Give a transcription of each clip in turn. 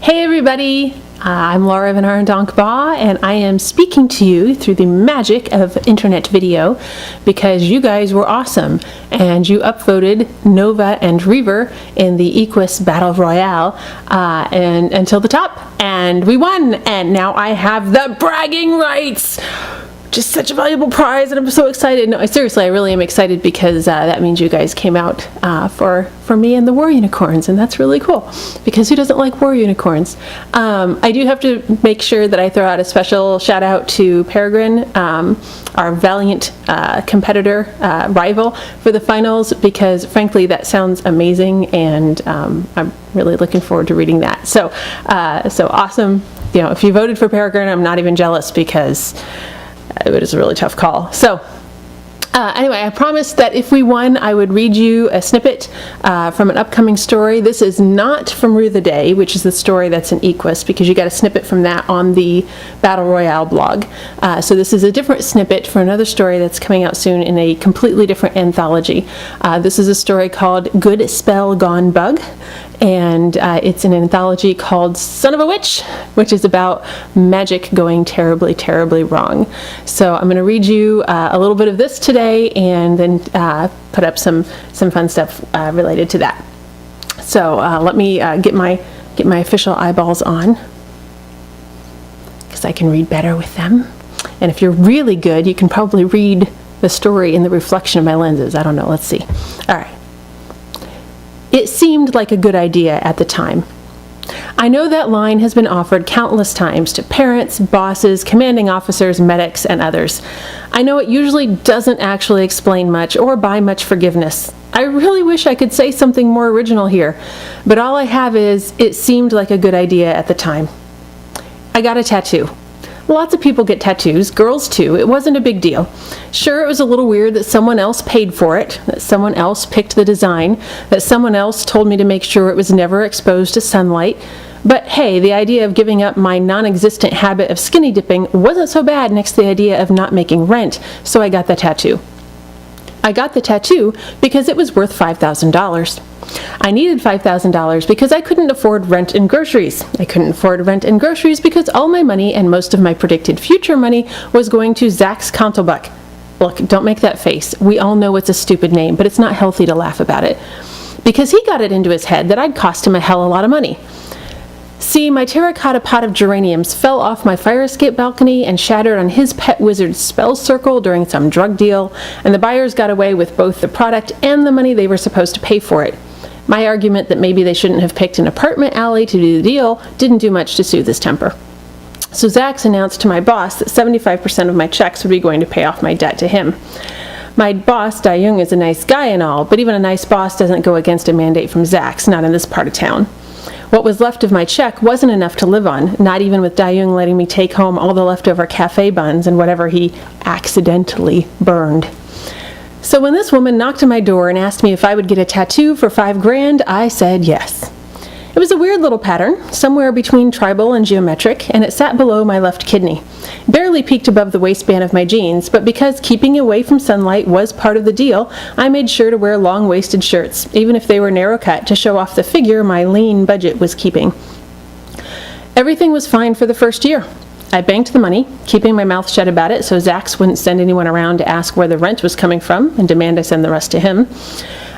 Hey everybody, I'm Laura Van Arendonk-Ba, and I am speaking to you through the magic of internet video because you guys were awesome and you upvoted Nova and Reaver in the Equus Battle Royal and until the top, and we won, and now I have the bragging rights. Just such a valuable prize, and I'm so excited. No, seriously, I really am excited because that means you guys came out for me and the war unicorns, and that's really cool because who doesn't like war unicorns? I do have to make sure that I throw out a special shout out to Peregrine, our valiant competitor, rival for the finals, because frankly that sounds amazing, and I'm really looking forward to reading that. So awesome. You know, if you voted for Peregrine, I'm not even jealous because it was a really tough call. So anyway, I promised that if we won, I would read you a snippet from an upcoming story. This is not from Rue the Day, which is the story that's in Equus, because you got a snippet from that on the Battle Royale blog. So this is a different snippet for another story that's coming out soon in a completely different anthology. This is a story called Good Spell Gone Bug, and it's an anthology called Son of a Witch, which is about magic going terribly, terribly wrong. So I'm going to read you a little bit of this today, and then put up some fun stuff related to that. So let me get my official eyeballs on, because I can read better with them. And if you're really good, you can probably read the story in the reflection of my lenses. I don't know. Let's see. All right. It seemed like a good idea at the time. I know that line has been offered countless times to parents, bosses, commanding officers, medics, and others. I know it usually doesn't actually explain much or buy much forgiveness. I really wish I could say something more original here, but all I have is, it seemed like a good idea at the time. I got a tattoo. Lots of people get tattoos, girls too. It wasn't a big deal. Sure, it was a little weird that someone else paid for it, that someone else picked the design, that someone else told me to make sure it was never exposed to sunlight. But hey, the idea of giving up my non-existent habit of skinny dipping wasn't so bad next to the idea of not making rent, so I got the tattoo. I got the tattoo because it was worth $5,000. I needed $5,000 because I couldn't afford rent and groceries. I couldn't afford rent and groceries because all my money and most of my predicted future money was going to Zach's Contelbuck. Look, don't make that face. We all know it's a stupid name, but it's not healthy to laugh about it. Because he got it into his head that I'd cost him a hell of a lot of money. See, my terracotta pot of geraniums fell off my fire escape balcony and shattered on his pet wizard's spell circle during some drug deal, and the buyers got away with both the product and the money they were supposed to pay for it. My argument that maybe they shouldn't have picked an apartment alley to do the deal didn't do much to soothe his temper. So Zach's announced to my boss that 75% of my checks would be going to pay off my debt to him. My boss, Dai Jung, is a nice guy and all, but even a nice boss doesn't go against a mandate from Zach's, not in this part of town. What was left of my check wasn't enough to live on, not even with Dai Jung letting me take home all the leftover cafe buns and whatever he accidentally burned. So when this woman knocked on my door and asked me if I would get a tattoo for $5,000, I said yes. It was a weird little pattern, somewhere between tribal and geometric, and it sat below my left kidney. Barely peeked above the waistband of my jeans, but because keeping away from sunlight was part of the deal, I made sure to wear long-waisted shirts, even if they were narrow-cut, to show off the figure my lean budget was keeping. Everything was fine for the first year. I banked the money, keeping my mouth shut about it so Zach's wouldn't send anyone around to ask where the rent was coming from and demand I send the rest to him.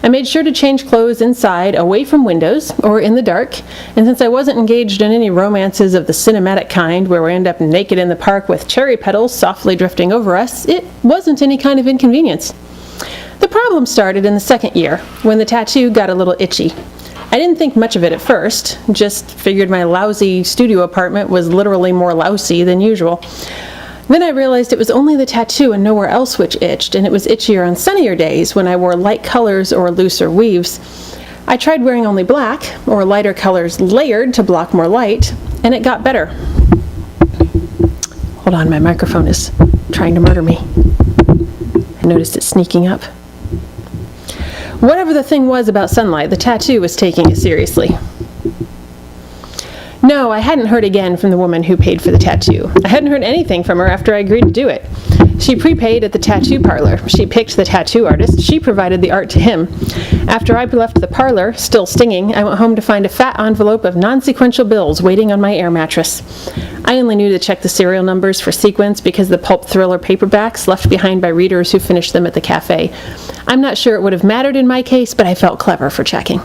I made sure to change clothes inside, away from windows, or in the dark, and since I wasn't engaged in any romances of the cinematic kind where we end up naked in the park with cherry petals softly drifting over us, it wasn't any kind of inconvenience. The problem started in the second year, when the tattoo got a little itchy. I didn't think much of it at first, just figured my lousy studio apartment was literally more lousy than usual. Then I realized it was only the tattoo and nowhere else which itched, and it was itchier on sunnier days when I wore light colors or looser weaves. I tried wearing only black, or lighter colors layered to block more light, and it got better. Hold on, my microphone is trying to murder me. I noticed it sneaking up. Whatever the thing was about sunlight, the tattoo was taking it seriously. No, I hadn't heard again from the woman who paid for the tattoo. I hadn't heard anything from her after I agreed to do it. She prepaid at the tattoo parlor. She picked the tattoo artist. She provided the art to him. After I left the parlor, still stinging, I went home to find a fat envelope of non-sequential bills waiting on my air mattress. I only knew to check the serial numbers for sequence because the pulp thriller paperbacks left behind by readers who finished them at the cafe. I'm not sure it would have mattered in my case, but I felt clever for checking.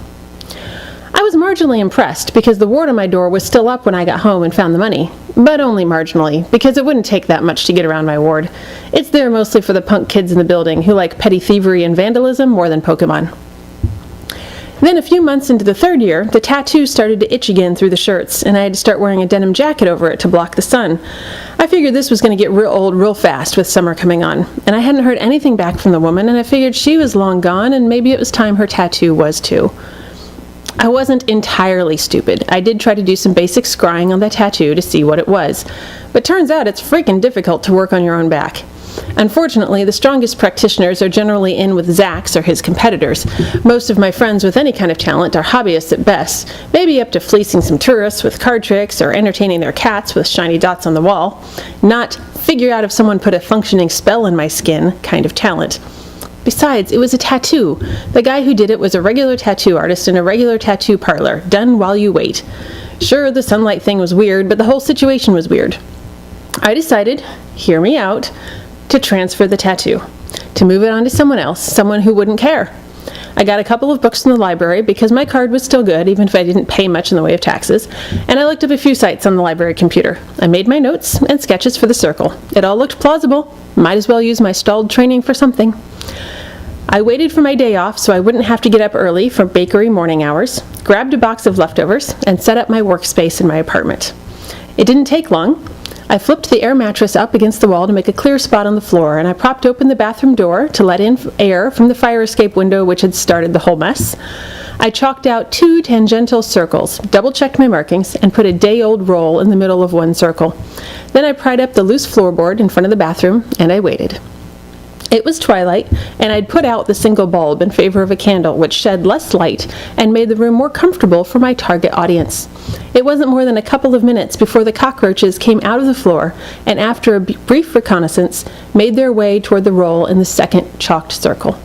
I was marginally impressed because the ward on my door was still up when I got home and found the money. But only marginally, because it wouldn't take that much to get around my ward. It's there mostly for the punk kids in the building who like petty thievery and vandalism more than Pokemon. Then a few months into the third year, the tattoo started to itch again through the shirts, and I had to start wearing a denim jacket over it to block the sun. I figured this was going to get real old real fast with summer coming on, and I hadn't heard anything back from the woman, and I figured she was long gone, and maybe it was time her tattoo was too. I wasn't entirely stupid. I did try to do some basic scrying on the tattoo to see what it was, but turns out it's freaking difficult to work on your own back. Unfortunately, the strongest practitioners are generally in with Zax or his competitors. Most of my friends with any kind of talent are hobbyists at best, maybe up to fleecing some tourists with card tricks or entertaining their cats with shiny dots on the wall. Not figure out if someone put a functioning spell in my skin kind of talent. Besides, it was a tattoo. The guy who did it was a regular tattoo artist in a regular tattoo parlor, done while you wait. Sure, the sunlight thing was weird, but the whole situation was weird. I decided, hear me out, to transfer the tattoo, to move it on to someone else, someone who wouldn't care. I got a couple of books from the library because my card was still good, even if I didn't pay much in the way of taxes, and I looked up a few sites on the library computer. I made my notes and sketches for the circle. It all looked plausible. Might as well use my stalled training for something. I waited for my day off so I wouldn't have to get up early for bakery morning hours, grabbed a box of leftovers, and set up my workspace in my apartment. It didn't take long. I flipped the air mattress up against the wall to make a clear spot on the floor, and I propped open the bathroom door to let in air from the fire escape window which had started the whole mess. I chalked out 2 tangential circles, double-checked my markings, and put a day-old roll in the middle of one circle. Then I pried up the loose floorboard in front of the bathroom, and I waited. It was twilight, and I'd put out the single bulb in favor of a candle, which shed less light and made the room more comfortable for my target audience. It wasn't more than a couple of minutes before the cockroaches came out of the floor, and after a brief reconnaissance, made their way toward the roll in the second chalked circle.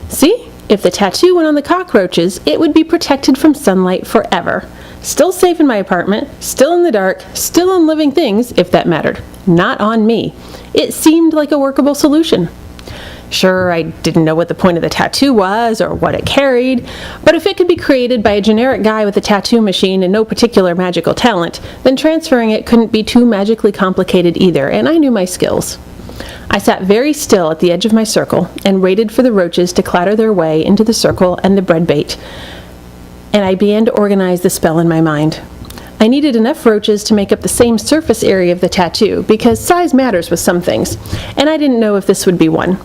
See? If the tattoo went on the cockroaches, it would be protected from sunlight forever. Still safe in my apartment, still in the dark, still on living things, if that mattered. Not on me. It seemed like a workable solution. Sure, I didn't know what the point of the tattoo was or what it carried, but if it could be created by a generic guy with a tattoo machine and no particular magical talent, then transferring it couldn't be too magically complicated either, and I knew my skills. I sat very still at the edge of my circle and waited for the roaches to clatter their way into the circle and the bread bait, and I began to organize the spell in my mind. I needed enough roaches to make up the same surface area of the tattoo, because size matters with some things, and I didn't know if this would be one.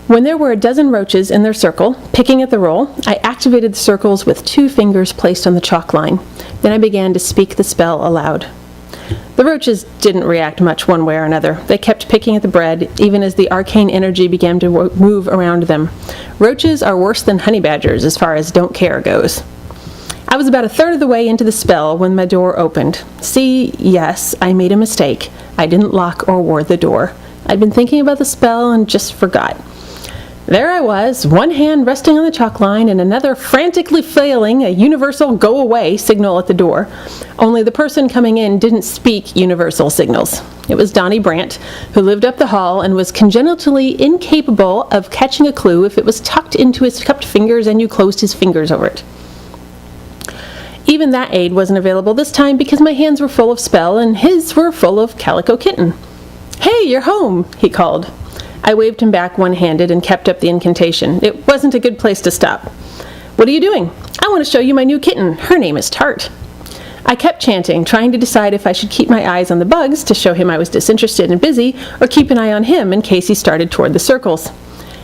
When there were a dozen roaches in their circle, picking at the roll, I activated the circles with 2 fingers placed on the chalk line. Then I began to speak the spell aloud. The roaches didn't react much one way or another. They kept picking at the bread, even as the arcane energy began to move around them. Roaches are worse than honey badgers as far as don't care goes. I was about a third of the way into the spell when my door opened. See, yes, I made a mistake. I didn't lock or ward the door. I'd been thinking about the spell and just forgot. There I was, one hand resting on the chalk line and another frantically flailing a universal go away signal at the door. Only the person coming in didn't speak universal signals. It was Donnie Brandt, who lived up the hall and was congenitally incapable of catching a clue if it was tucked into his cupped fingers and you closed his fingers over it. Even that aid wasn't available this time because my hands were full of spell and his were full of Calico Kitten. "Hey, you're home," he called. I waved him back one-handed and kept up the incantation. It wasn't a good place to stop. "What are you doing?" "I want to show you my new kitten. Her name is Tart." I kept chanting, trying to decide if I should keep my eyes on the bugs to show him I was disinterested and busy, or keep an eye on him in case he started toward the circles.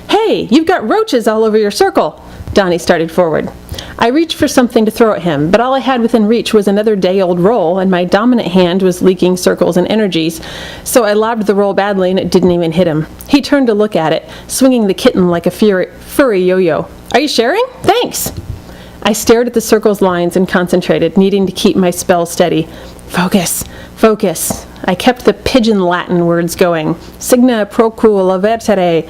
"Hey, you've got roaches all over your circle!" Donnie started forward. I reached for something to throw at him, but all I had within reach was another day-old roll, and my dominant hand was leaking circles and energies, so I lobbed the roll badly and it didn't even hit him. He turned to look at it, swinging the kitten like a furry yo-yo. "Are you sharing? Thanks!" I stared at the circle's lines and concentrated, needing to keep my spell steady. Focus, focus. I kept the pigeon Latin words going. Signa procul avertere.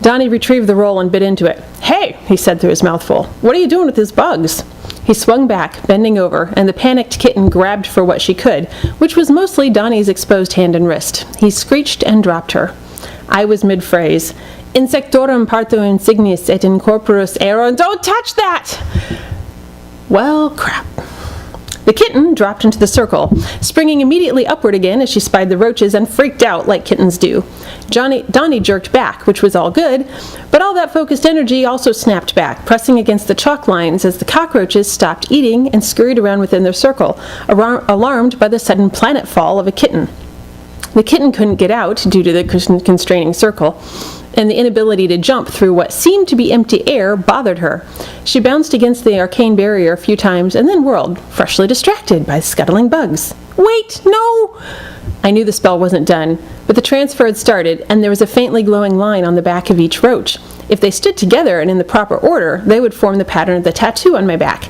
Donnie retrieved the roll and bit into it. Hey, he said through his mouthful. What are you doing with his bugs? He swung back, bending over, and the panicked kitten grabbed for what she could, which was mostly Donnie's exposed hand and wrist. He screeched and dropped her. I was mid-phrase. Insectorum parto insignis et in corporus aeron. Don't touch that! Well, crap. The kitten dropped into the circle, springing immediately upward again as she spied the roaches and freaked out like kittens do. Donnie jerked back, which was all good, but all that focused energy also snapped back, pressing against the chalk lines as the cockroaches stopped eating and scurried around within their circle, alarmed by the sudden planet fall of a kitten. The kitten couldn't get out due to the constraining circle, and the inability to jump through what seemed to be empty air bothered her. She bounced against the arcane barrier a few times and then whirled, freshly distracted by scuttling bugs. Wait, no! I knew the spell wasn't done, but the transfer had started, and there was a faintly glowing line on the back of each roach. If they stood together and in the proper order, they would form the pattern of the tattoo on my back.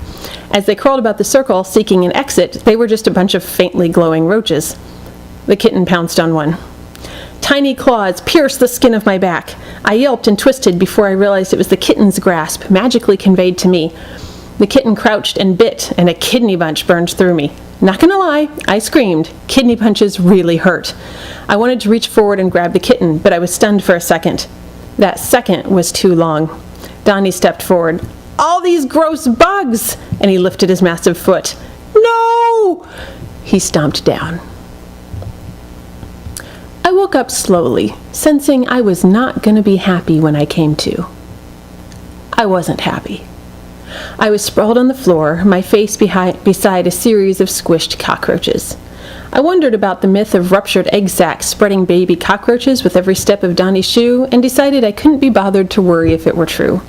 As they crawled about the circle, seeking an exit, they were just a bunch of faintly glowing roaches. The kitten pounced on one. Tiny claws pierced the skin of my back. I yelped and twisted before I realized it was the kitten's grasp, magically conveyed to me. The kitten crouched and bit, and a kidney punch burned through me. Not gonna lie, I screamed. Kidney punches really hurt. I wanted to reach forward and grab the kitten, but I was stunned for a second. That second was too long. Donnie stepped forward. All these gross bugs! And he lifted his massive foot. No! He stomped down. I woke up slowly, sensing I was not going to be happy when I came to. I wasn't happy. I was sprawled on the floor, my face beside a series of squished cockroaches. I wondered about the myth of ruptured egg sacs spreading baby cockroaches with every step of Donnie's shoe and decided I couldn't be bothered to worry if it were true.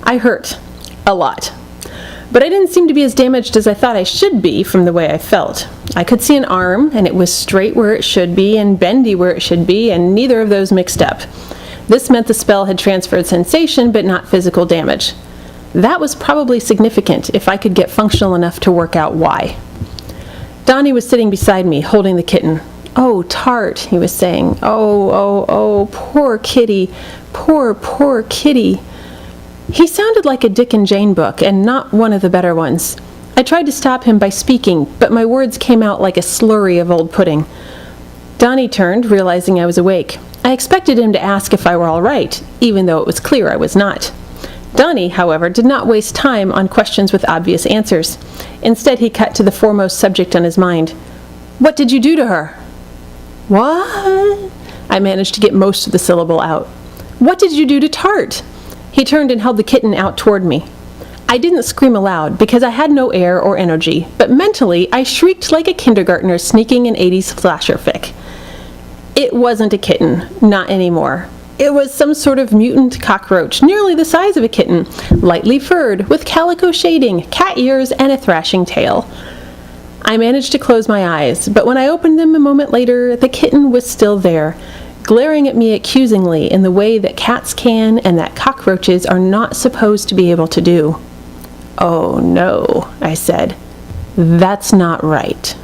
I hurt. A lot. But I didn't seem to be as damaged as I thought I should be from the way I felt. I could see an arm, and it was straight where it should be and bendy where it should be, and neither of those mixed up. This meant the spell had transferred sensation, but not physical damage. That was probably significant if I could get functional enough to work out why. Donnie was sitting beside me, holding the kitten. Oh, Tart, he was saying. Oh, poor kitty. Poor kitty. He sounded like a Dick and Jane book, and not one of the better ones. I tried to stop him by speaking, but my words came out like a slurry of old pudding. Donnie turned, realizing I was awake. I expected him to ask if I were all right, even though it was clear I was not. Donnie, however, did not waste time on questions with obvious answers. Instead, he cut to the foremost subject on his mind. What did you do to her? What? I managed to get most of the syllable out. What did you do to Tart? He turned and held the kitten out toward me. I didn't scream aloud because I had no air or energy, but mentally I shrieked like a kindergartner sneaking an 80s slasher fic. It wasn't a kitten, not anymore. It was some sort of mutant cockroach, nearly the size of a kitten, lightly furred, with calico shading, cat ears, and a thrashing tail. I managed to close my eyes, but when I opened them a moment later, the kitten was still there, glaring at me accusingly in the way that cats can and that cockroaches are not supposed to be able to do. Oh no, I said. That's not right.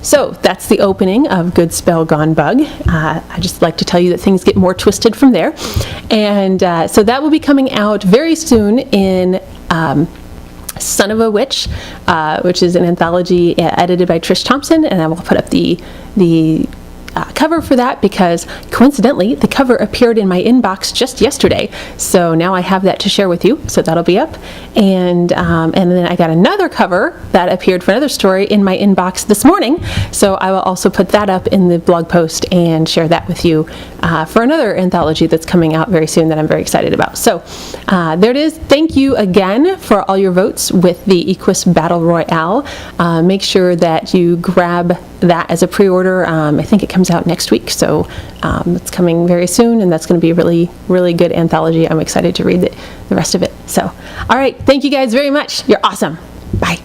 So that's the opening of Good Spell Gone Bug. I just like to tell you that things get more twisted from there. And so that will be coming out very soon in Son of a Witch, which is an anthology edited by Trish Thompson, and I will put up the cover for that because coincidentally the cover appeared in my inbox just yesterday, so now I have that to share with you, so that'll be up. And then I got another cover that appeared for another story in my inbox this morning, so I will also put that up in the blog post and share that with you for another anthology that's coming out very soon that I'm very excited about. So there it is. Thank you again for all your votes with the Equus Battle Royal. Make sure that you grab that as a pre-order. I think it comes out next week, so it's coming very soon, and that's going to be a really, really good anthology. I'm excited to read the rest of it. So, all right, thank you guys very much. You're awesome. Bye.